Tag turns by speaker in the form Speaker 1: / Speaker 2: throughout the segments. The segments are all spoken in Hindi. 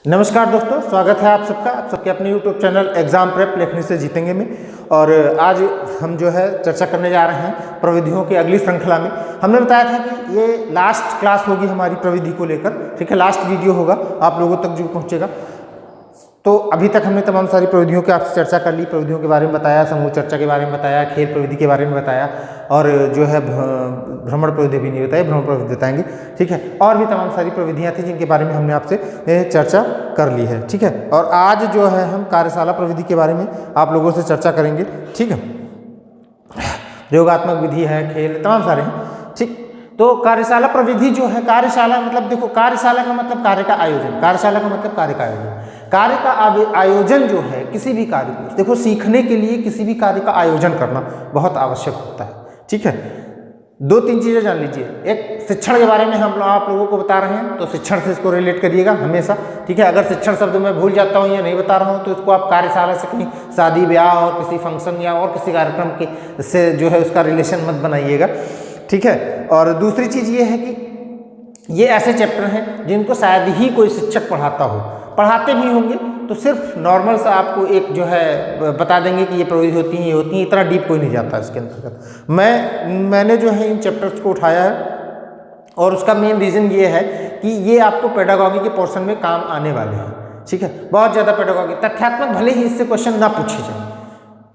Speaker 1: नमस्कार दोस्तों, स्वागत है आप सबके अपने YouTube चैनल एग्जाम प्रेप लिखने से जीतेंगे में। और आज हम जो है चर्चा करने जा रहे हैं प्रविधियों की अगली श्रृंखला में। हमने बताया था कि ये लास्ट क्लास होगी हमारी प्रविधि को लेकर, ठीक है, लास्ट वीडियो होगा आप लोगों तक जो पहुंचेगा। तो अभी तक हमने तमाम सारी प्रविधियों की आपसे चर्चा कर ली, प्रविधियों के बारे में बताया, समूह चर्चा के बारे में बताया, खेल प्रविधि के बारे में बताया और जो है भ्रमण प्रविधि भी नहीं बताई, भ्रमण प्रविधि बताएंगे, ठीक है। और भी तमाम सारी प्रविधियां थी जिनके बारे में हमने आपसे चर्चा कर ली है, ठीक है। और आज जो है हम कार्यशाला प्रविधि के बारे में आप लोगों से चर्चा करेंगे, ठीक है। योगात्मक विधि है, खेल तमाम सारे हैं, ठीक। तो कार्यशाला प्रविधि जो है, कार्यशाला मतलब देखो, कार्यशाला का मतलब कार्य का आयोजन, कार्यशाला का मतलब कार्य का आयोजन। कार्य का आयोजन जो है किसी भी कार्य को, देखो सीखने के लिए किसी भी कार्य का आयोजन करना बहुत आवश्यक होता है, ठीक है। दो तीन चीज़ें जान लीजिए। एक, शिक्षण के बारे में हम आप लोगों को बता रहे हैं तो शिक्षण से इसको रिलेट करिएगा हमेशा, ठीक है। अगर शिक्षण शब्द मैं भूल जाता हूँ या नहीं बता रहा हूँ तो इसको आप कार्यशाला से कहीं शादी ब्याह और किसी फंक्शन या और किसी कार्यक्रम के से जो है उसका रिलेशन मत बनाइएगा, ठीक है। और दूसरी चीज़ ये है कि ये ऐसे चैप्टर हैं जिनको शायद ही कोई शिक्षक पढ़ाता हो, पढ़ाते भी होंगे तो सिर्फ नॉर्मल सा आपको एक जो है बता देंगे कि ये प्रविधि होती हैं, ये होती हैं, इतना डीप कोई नहीं जाता इसके अंतर्गत। मैंने जो है इन चैप्टर्स को उठाया है और उसका मेन रीज़न ये है कि ये आपको पेडागॉजी के पोर्शन में काम आने वाले हैं, ठीक है। बहुत ज़्यादा पेडागॉजी, तथ्यात्मक भले ही इससे क्वेश्चन ना पूछे जाए,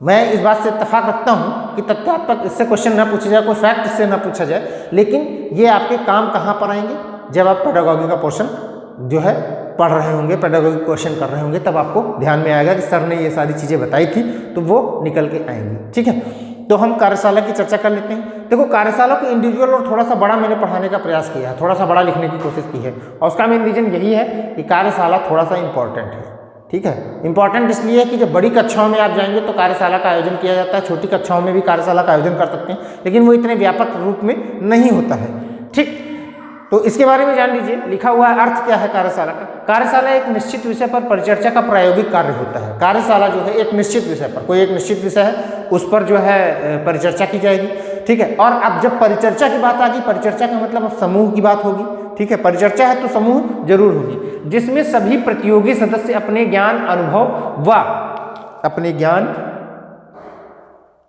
Speaker 1: मैं इस बात से इत्तेफाक रखता हूँ कि तथ्यात्मक इससे क्वेश्चन ना पूछा जाए, कोई फैक्ट इससे ना पूछा जाए, लेकिन ये आपके काम कहाँ पर आएंगे, जब आप पेडागॉजी का पोर्शन जो है पढ़ रहे होंगे, पेडागॉजी क्वेश्चन कर रहे होंगे, तब आपको ध्यान में आएगा कि सर ने ये सारी चीज़ें बताई थी, तो वो निकल के आएंगी, ठीक है। तो हम कार्यशाला की चर्चा कर लेते हैं। देखो, कार्यशाला को इंडिविजुअल और थोड़ा सा बड़ा मैंने पढ़ाने का प्रयास किया है, थोड़ा सा बड़ा लिखने की कोशिश की है, और उसका मेन रीजन यही है कि कार्यशाला थोड़ा सा इंपॉर्टेंट है, ठीक है। इंपॉर्टेंट इसलिए है कि जब बड़ी कक्षाओं में आप जाएंगे तो कार्यशाला का आयोजन किया जाता है, छोटी कक्षाओं में भी कार्यशाला का आयोजन कर सकते हैं, लेकिन वो इतने व्यापक रूप में नहीं होता है, ठीक। तो इसके बारे में जान लीजिए। लिखा हुआ है, अर्थ क्या है कार्यशाला का। कार्यशाला एक निश्चित विषय पर परिचर्चा का प्रायोगिक कार्य होता है। कार्यशाला जो है एक निश्चित विषय पर, कोई एक निश्चित विषय है उस पर जो है परिचर्चा की जाएगी, ठीक है। और अब जब परिचर्चा की बात आ गई, परिचर्चा का मतलब अब समूह की बात होगी, ठीक है। परिचर्चा है तो समूह जरूर होगी, जिसमें सभी प्रतियोगी सदस्य अपने ज्ञान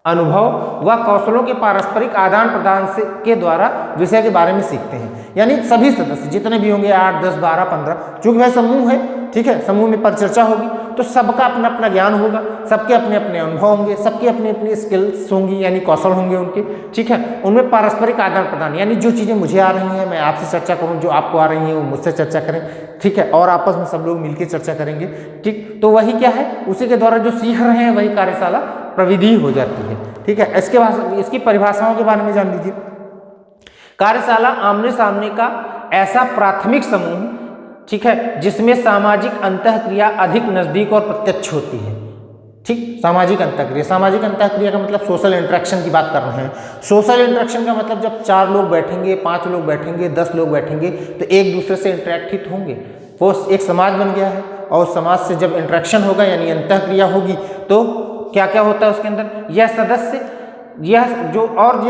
Speaker 1: अनुभव व कौशलों के पारस्परिक आदान प्रदान से के द्वारा विषय के बारे में सीखते हैं। यानी सभी सदस्य जितने भी होंगे, 8, 10, 12, 15, चूंकि वह समूह है, ठीक है, समूह में परिचर्चा होगी तो सबका अपना अपना ज्ञान होगा, सबके अपने अपने अनुभव होंगे, सबकी अपनी अपनी स्किल्स होंगी, यानी कौशल होंगे उनके, ठीक है। उनमें पारस्परिक आदान प्रदान, यानी जो चीज़ें मुझे आ रही हैं मैं आपसे चर्चा करूँ, जो आपको आ रही हैं वो मुझसे चर्चा करें, ठीक है। और आपस में सब लोग मिलकर चर्चा करेंगे, ठीक। तो वही क्या है, उसी के द्वारा जो सीख रहे हैं वही कार्यशाला प्रविधि हो जाती है, ठीक है। इसके बाद इसकी परिभाषाओं के बारे में जान लीजिए। कार्यशाला आमने सामने का ऐसा प्राथमिक समूह, ठीक है, जिसमें सामाजिक अंतःक्रिया अधिक नजदीक और प्रत्यक्ष होती है, ठीक। सामाजिक अंतःक्रिया, सामाजिक अंतःक्रिया का मतलब सोशल इंटरेक्शन की बात कर रहे हैं। सोशल इंटरेक्शन का मतलब जब 4 लोग बैठेंगे, 5 लोग बैठेंगे, 10 लोग बैठेंगे तो एक दूसरे से इंटरेक्ट होंगे, वो एक समाज बन गया है। और समाज से जब इंटरेक्शन होगा यानी अंतःक्रिया होगी तो क्या क्या होता है उसके अंदर, यह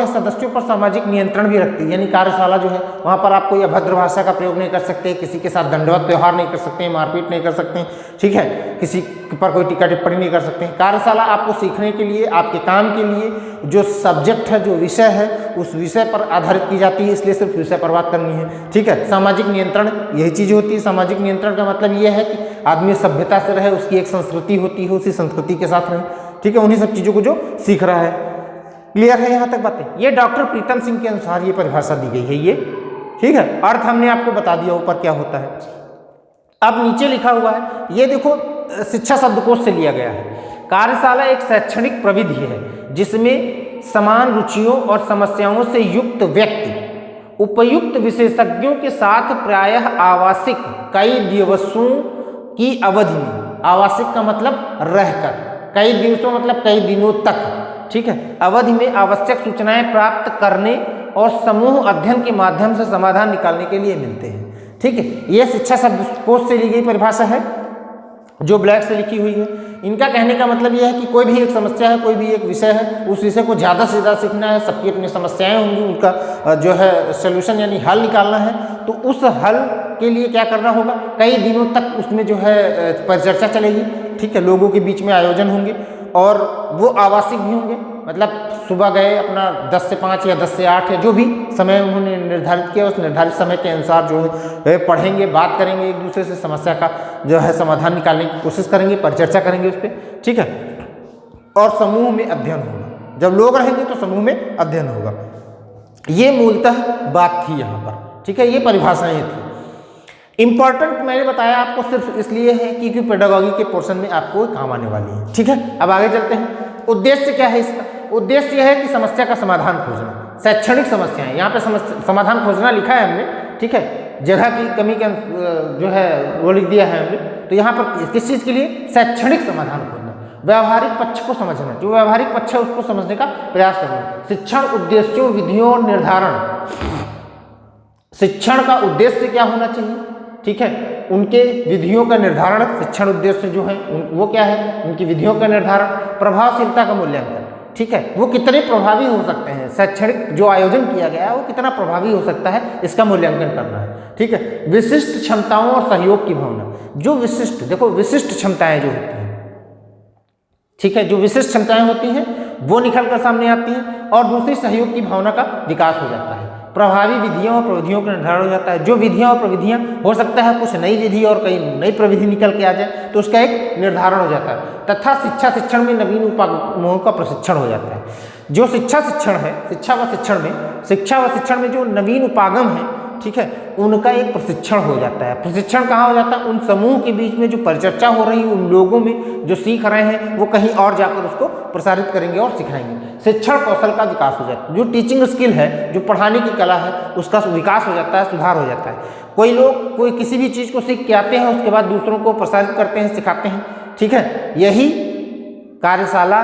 Speaker 1: सदस्यों पर सामाजिक नियंत्रण भी रखती है। यानी कार्यशाला जो है वहाँ पर आप कोई अभद्र भाषा का प्रयोग नहीं कर सकते, किसी के साथ दंडवत व्यवहार नहीं कर सकते, मारपीट नहीं कर सकते, ठीक है, किसी पर कोई टीका टिप्पणी नहीं कर सकते। कार्यशाला आपको सीखने के लिए, आपके काम के लिए जो सब्जेक्ट है, जो विषय है, उस विषय पर आधारित की जाती है, इसलिए सिर्फ विषय पर बात करनी है, ठीक है। सामाजिक नियंत्रण यही चीज़ होती है। सामाजिक नियंत्रण का मतलब ये है कि आदमी सभ्यता से रहे, उसकी एक संस्कृति होती है, उसी संस्कृति के साथ रहे, ठीक है, उन्हीं सब चीज़ों को जो सीख रहा है। क्लियर है यहाँ तक बातें? ये डॉक्टर प्रीतम सिंह के अनुसार ये परिभाषा दी गई है, ये ठीक है। अर्थ हमने आपको बता दिया ऊपर क्या होता है। अब नीचे लिखा हुआ है, ये देखो शिक्षा शब्दकोश से लिया गया है। कार्यशाला एक शैक्षणिक प्रविधि है जिसमें समान रुचियों और समस्याओं से युक्त व्यक्ति उपयुक्त विशेषज्ञों के साथ प्रायः आवासिक कई दिवसों की अवधि में, आवासिक का मतलब रहकर, कई दिवसों मतलब कई दिनों तक, ठीक है, अवधि में आवश्यक सूचनाएं प्राप्त करने और समूह अध्ययन के माध्यम से समाधान निकालने के लिए मिलते हैं, ठीक है। यह शिक्षा शब्दकोश से ली गई परिभाषा है। जो ब्लैक से लिखी हुई है। इनका कहने का मतलब यह है कि कोई भी एक समस्या है, कोई भी एक विषय है, उस विषय को ज़्यादा से ज़्यादा सीखना है, सबकी अपनी समस्याएं होंगी, उनका जो है सोल्यूशन यानी हल निकालना है। तो उस हल के लिए क्या करना होगा, कई दिनों तक उसमें जो है परिचर्चा चलेगी, ठीक है, लोगों के बीच में आयोजन होंगे और वो आवासिक भी होंगे, मतलब सुबह गए अपना 10 से 5 या 10 से 8 या जो भी समय उन्होंने निर्धारित किया, उस निर्धारित समय के अनुसार जो है पढ़ेंगे, बात करेंगे, एक दूसरे से समस्या का जो है समाधान निकालने की कोशिश करेंगे, परिचर्चा करेंगे उस पर, ठीक है। और समूह में अध्ययन होगा, जब लोग रहेंगे तो समूह में अध्ययन होगा। ये मूलतः बात थी यहाँ पर, ठीक है, ये परिभाषाएं थी। इंपॉर्टेंट मैंने बताया आपको सिर्फ इसलिए है क्योंकि पेडागॉजी के पोर्शन में आपको काम आने वाली है, ठीक है। अब आगे चलते हैं। उद्देश्य क्या है इसका? उद्देश्य यह है कि समस्या का समाधान खोजना, शैक्षणिक समस्याएं, यहाँ पे समाधान खोजना लिखा है हमने, ठीक है, जगह की कमी का जो है वो लिख दिया है हमने। तो यहाँ पर किस चीज़ के लिए? शैक्षणिक समाधान खोजना, व्यावहारिक पक्ष को समझना, जो व्यावहारिक पक्ष है उसको समझने का प्रयास करना। शिक्षण उद्देश्यों, विधियों और निर्धारण, शिक्षण का उद्देश्य क्या होना चाहिए, ठीक है, उनके विधियों का निर्धारण, शिक्षण उद्देश्य जो है वो क्या है, उनकी विधियों का निर्धारण, प्रभावशीलता का मूल्यांकन, ठीक है, वो कितने प्रभावी हो सकते हैं, शैक्षणिक जो आयोजन किया गया है वो कितना प्रभावी हो सकता है, इसका मूल्यांकन करना है, ठीक है। विशिष्ट क्षमताओं और सहयोग की भावना, जो विशिष्ट, देखो विशिष्ट क्षमताएं जो होती हैं, ठीक है, जो विशिष्ट क्षमताएं होती हैं वो निकल कर सामने आती हैं, और दूसरी सहयोग की भावना का विकास हो जाता है, प्रभावी विधियों और प्रविधियों का निर्धारण हो जाता है। जो विधियां और प्रविधियां, हो सकता है कुछ नई विधि और कई नई प्रविधि निकल के आ जाए, तो उसका एक निर्धारण हो जाता है। तथा शिक्षण में नवीन उपागमों का प्रशिक्षण हो जाता है। जो शिक्षण है, शिक्षा व शिक्षण में जो नवीन उपागम है, ठीक है, उनका एक प्रशिक्षण हो जाता है। प्रशिक्षण कहाँ हो जाता है? उन समूह के बीच में जो परिचर्चा हो रही है, उन लोगों में जो सीख रहे हैं वो कहीं और जाकर उसको प्रसारित करेंगे और सिखाएंगे। शिक्षण कौशल का विकास हो जाता है, जो टीचिंग स्किल है, जो पढ़ाने की कला है, उसका विकास हो जाता है, सुधार हो जाता है। कोई लोग कोई किसी भी चीज़ को सीख के आते हैं, उसके बाद दूसरों को प्रसारित करते हैं, सिखाते हैं, ठीक है, यही कार्यशाला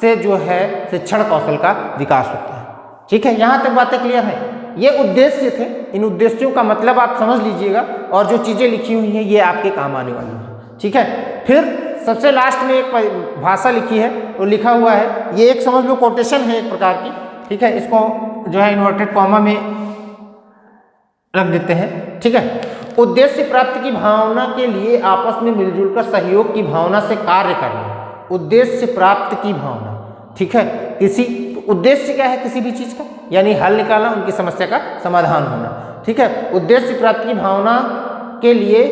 Speaker 1: से जो है शिक्षण कौशल का विकास होता है, ठीक है। यहाँ तक बातें क्लियर है। ये उद्देश्य थे, इन उद्देश्यों का मतलब आप समझ लीजिएगा, और जो चीज़ें लिखी हुई हैं ये आपके काम आने वाली हैं, ठीक है। फिर सबसे लास्ट में एक भाषा लिखी है, तो लिखा हुआ है, ये एक समझ लो कोटेशन है एक प्रकार की, ठीक है, इसको जो है इन्वर्टेड कॉमा में रख देते हैं, ठीक है। उद्देश्य प्राप्ति की भावना के लिए आपस में मिलजुल कर सहयोग की भावना से कार्य करना, उद्देश्य प्राप्ति की भावना, ठीक है। किसी उद्देश्य क्या है किसी भी चीज़ का, यानी हल निकालना, उनकी समस्या का समाधान होना, ठीक है। उद्देश्य प्राप्ति की भावना के लिए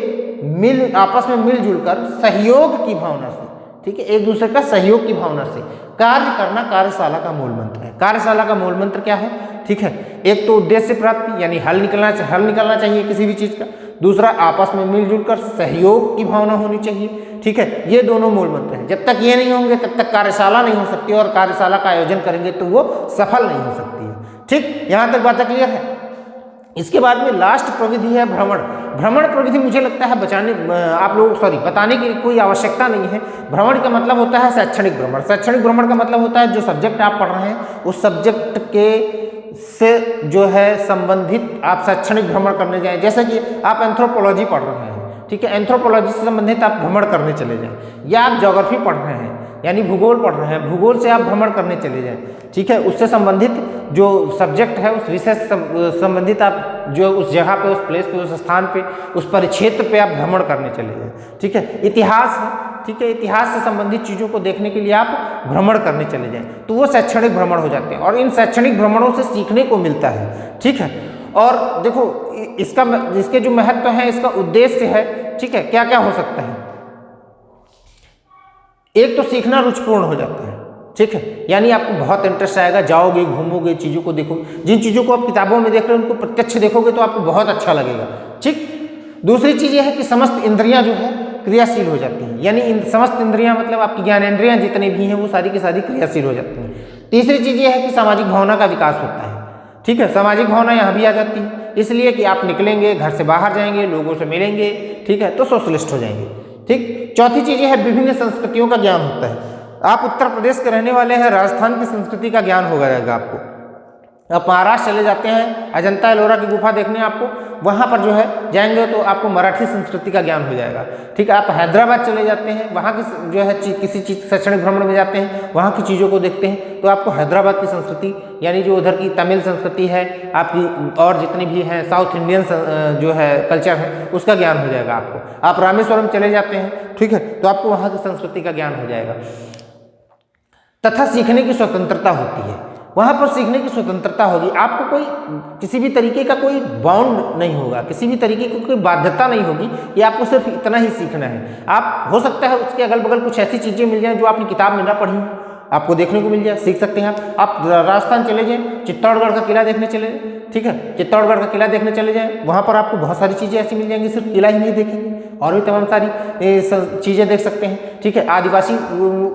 Speaker 1: आपस में मिलजुल कर सहयोग की भावना से, ठीक है, एक दूसरे का सहयोग की भावना से कार्य करना कार्यशाला का मूल मंत्र है। कार्यशाला का मूल मंत्र क्या है, ठीक है, एक तो उद्देश्य प्राप्ति यानी हल निकलना चाहिए किसी भी चीज़ का, दूसरा आपस में मिलजुल कर सहयोग की भावना होनी चाहिए, ठीक है। ये दोनों मूल मंत्र हैं। जब तक ये नहीं होंगे तब तक कार्यशाला नहीं हो सकती, और कार्यशाला का आयोजन करेंगे तो वो सफल नहीं हो सकती है, ठीक। यहाँ तक बातें क्लियर है। इसके बाद में लास्ट प्रविधि है भ्रमण। भ्रमण प्रविधि मुझे लगता है बताने की कोई आवश्यकता नहीं है। भ्रमण का मतलब होता है शैक्षणिक भ्रमण। शैक्षणिक भ्रमण का मतलब होता है जो सब्जेक्ट आप पढ़ रहे हैं उस सब्जेक्ट के से जो है संबंधित आप शैक्षणिक भ्रमण करने जाएं। जैसे कि आप एंथ्रोपोलॉजी पढ़ रहे हैं, ठीक है, एंथ्रोपोलॉजी से संबंधित आप भ्रमण करने चले जाएं, या आप ज्योग्राफी पढ़ रहे हैं यानी भूगोल पढ़ रहे हैं, भूगोल से आप भ्रमण करने चले जाएं, ठीक है, उससे संबंधित जो सब्जेक्ट है उस विषय से संबंधित आप जो उस जगह पे, उस प्लेस पे, उस स्थान पे, उस परिक्षेत्र पे आप भ्रमण करने चले जाएं, ठीक है। इतिहास है, ठीक है, इतिहास से संबंधित चीज़ों को देखने के लिए आप भ्रमण करने चले जाएं, तो वो शैक्षणिक भ्रमण हो जाते हैं, और इन शैक्षणिक भ्रमणों से सीखने को मिलता है, ठीक है। और देखो इसके जो महत्व है, इसका उद्देश्य है, ठीक है, क्या क्या हो सकता है। एक तो सीखना रुचिपूर्ण हो जाता है, ठीक है, यानी आपको बहुत इंटरेस्ट आएगा, जाओगे, घूमोगे, चीज़ों को देखोगे, जिन चीज़ों को आप किताबों में देख रहे हो उनको प्रत्यक्ष देखोगे तो आपको बहुत अच्छा लगेगा, ठीक। दूसरी चीज़ यह है कि समस्त इंद्रियां जो है क्रियाशील हो जाती हैं, यानी समस्त इंद्रियां मतलब आपकी ज्ञानेंद्रियां जितनी भी हैं वो सारी की सारी क्रियाशील हो जाती हैं। तीसरी चीज़ यह है कि सामाजिक भावना का विकास होता है, ठीक है, सामाजिक भावना यहाँ भी आ जाती है, इसलिए कि आप निकलेंगे, घर से बाहर जाएंगे, लोगों से मिलेंगे, ठीक है, तो सोशलिस्ट हो जाएंगे, ठीक। चौथी चीज़ यह है विभिन्न संस्कृतियों का ज्ञान होता है। आप उत्तर प्रदेश के रहने वाले हैं, राजस्थान की संस्कृति का ज्ञान हो जाएगा आपको, आप महाराष्ट्र चले जाते हैं, अजंता एलोरा की गुफा देखने आपको, वहाँ पर जो है जाएंगे तो आपको मराठी संस्कृति का ज्ञान हो जाएगा। ठीक है, आप हैदराबाद चले जाते हैं, वहाँ की जो है किसी चीज़ शैक्षणिक भ्रमण में जाते हैं, वहाँ की चीज़ों को देखते हैं, तो आपको हैदराबाद की संस्कृति यानी जो उधर की तमिल संस्कृति है आपकी, और जितनी भी हैं साउथ इंडियन जो है कल्चर है, उसका ज्ञान हो जाएगा आपको। आप रामेश्वरम चले जाते हैं, ठीक है, तो आपको वहाँ की संस्कृति का ज्ञान हो जाएगा। तथा सीखने की स्वतंत्रता होती है, वहाँ पर सीखने की स्वतंत्रता होगी, आपको कोई किसी भी तरीके का कोई बाउंड नहीं होगा, किसी भी तरीके की कोई बाध्यता नहीं होगी कि आपको सिर्फ इतना ही सीखना है। आप हो सकता है उसके अगल बगल कुछ ऐसी चीज़ें मिल जाएं जो आपने किताब में ना पढ़ी हो, आपको देखने को मिल जाए, सीख सकते हैं आप राजस्थान चले जाएँ, चित्तौड़गढ़ का किला देखने चले जाएँ, ठीक है, चित्तौड़गढ़ का किला देखने चले जाएँ, वहाँ पर आपको बहुत सारी चीज़ें ऐसी मिल जाएंगी, सिर्फ किला ही नहीं देखेंगे, और भी तमाम सारी चीज़ें देख सकते हैं। ठीक है, आदिवासी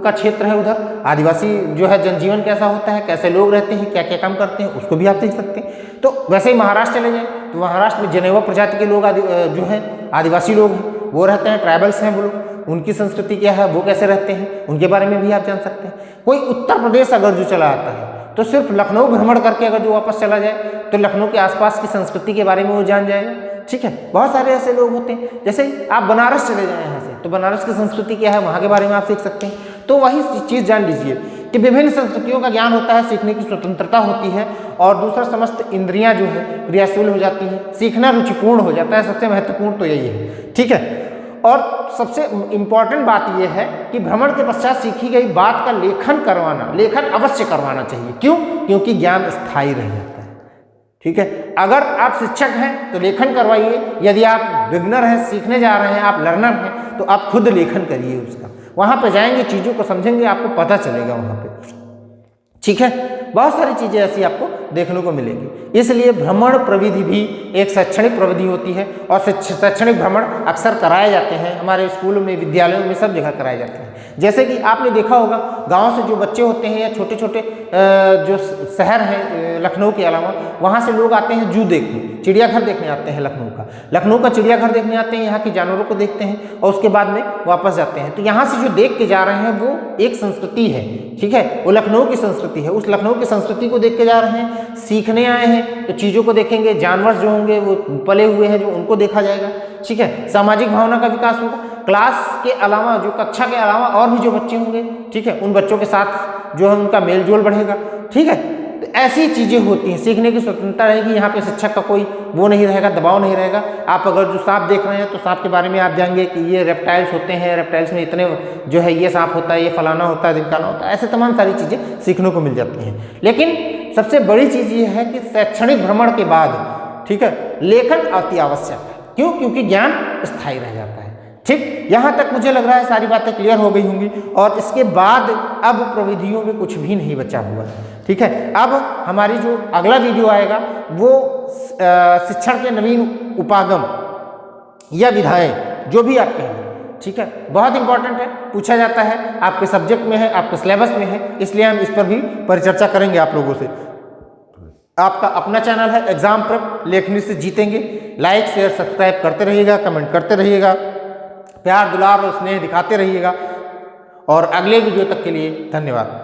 Speaker 1: का क्षेत्र है, उधर आदिवासी जो है जनजीवन कैसा होता है, कैसे लोग रहते हैं, क्या क्या काम करते हैं, उसको भी आप सीख सकते हैं। तो वैसे ही महाराष्ट्र चले जाएँ तो महाराष्ट्र में जनेवा प्रजाति के लोग जो हैं आदिवासी लोग हैं, वो रहते हैं, ट्राइबल्स हैं वो लोग, उनकी संस्कृति क्या है, वो कैसे रहते हैं, उनके बारे में भी आप जान सकते हैं। कोई उत्तर प्रदेश अगर जो चला आता है तो सिर्फ लखनऊ भ्रमण करके अगर जो वापस चला जाए तो लखनऊ के आसपास की संस्कृति के बारे में वो जान जाएगा। ठीक है, बहुत सारे ऐसे लोग होते हैं, जैसे आप बनारस चले जाएं यहाँ से तो बनारस की संस्कृति क्या है, वहाँ के बारे में आप सीख सकते हैं। तो वही चीज़ जान लीजिए कि विभिन्न संस्कृतियों का ज्ञान होता है, सीखने की स्वतंत्रता होती है, और दूसरा समस्त इंद्रियां जो है क्रियाशील हो जाती हैं, सीखना रुचिपूर्ण हो जाता है। सबसे महत्वपूर्ण तो यही है। ठीक है, और सबसे इम्पॉर्टेंट बात यह है कि भ्रमण के पश्चात सीखी गई बात का लेखन करवाना, लेखन अवश्य करवाना चाहिए। क्यों? क्योंकि ज्ञान स्थायी रह जाता है। ठीक है, अगर आप शिक्षक हैं तो लेखन करवाइए, यदि आप बिगनर हैं, सीखने जा रहे हैं, आप लर्नर हैं, तो आप खुद लेखन करिए उसका। वहाँ पे जाएंगे, चीज़ों को समझेंगे, आपको पता चलेगा वहाँ पे। ठीक है, बहुत सारी चीज़ें ऐसी आपको देखने को मिलेगी। इसलिए भ्रमण प्रविधि भी एक शैक्षणिक प्रविधि होती है, और शैक्षणिक भ्रमण अक्सर कराए जाते हैं हमारे स्कूलों में, विद्यालयों में, सब जगह कराए जाते हैं। जैसे कि आपने देखा होगा गांव से जो बच्चे होते हैं या छोटे छोटे जो शहर हैं लखनऊ के अलावा, वहाँ से लोग आते हैं जू देखने, चिड़ियाघर देखने आते हैं लखनऊ का चिड़ियाघर देखने आते हैं, यहाँ के जानवरों को देखते हैं और उसके बाद में वापस जाते हैं। तो यहाँ से जो देख के जा रहे हैं वो एक संस्कृति है। ठीक है, वो लखनऊ की संस्कृति है, उस लखनऊ की संस्कृति को देख के जा रहे हैं, सीखने आए हैं, तो चीज़ों को देखेंगे, जानवर जो होंगे वो पले हुए हैं जो उनको देखा जाएगा। ठीक है, सामाजिक भावना का विकास होगा। क्लास के अलावा, जो कक्षा के अलावा और भी जो बच्चे होंगे, ठीक है, उन बच्चों के साथ जो है उनका मेल जोल बढ़ेगा। ठीक है, तो ऐसी चीज़ें होती हैं, सीखने की स्वतंत्रता रहेगी। यहाँ पे शिक्षक का कोई वो नहीं रहेगा, दबाव नहीं रहेगा। आप अगर जो सांप देख रहे हैं तो सांप के बारे में आप जानेंगे कि ये रेप्टाइल्स होते हैं, रेप्टाइल्स में इतने जो है ये सांप होता है, ये फलाना होता है, ढिमकाना होता है, ऐसे तमाम सारी चीज़ें सीखने को मिल जाती हैं। लेकिन सबसे बड़ी चीज़ ये है कि शैक्षणिक भ्रमण के बाद, ठीक है, लेखन अति आवश्यक है। क्यों? क्योंकि ज्ञान स्थायी रह जाता है। ठीक, यहाँ तक मुझे लग रहा है सारी बातें क्लियर हो गई होंगी, और इसके बाद अब प्रविधियों में कुछ भी नहीं बचा हुआ है। ठीक है, अब हमारी जो अगला वीडियो आएगा वो शिक्षण के नवीन उपागम या विधाएं, जो भी आप कहेंगे। ठीक है, बहुत इंपॉर्टेंट है, पूछा जाता है, आपके सब्जेक्ट में है, आपके सिलेबस में है, इसलिए हम इस पर भी परिचर्चा करेंगे आप लोगों से। आपका अपना चैनल है एग्जाम प्रेप, लेखनी से जीतेंगे। लाइक शेयर सब्सक्राइब करते रहिएगा, कमेंट करते रहिएगा, प्यार दुलार और स्नेह दिखाते रहिएगा, और अगले वीडियो तक के लिए धन्यवाद।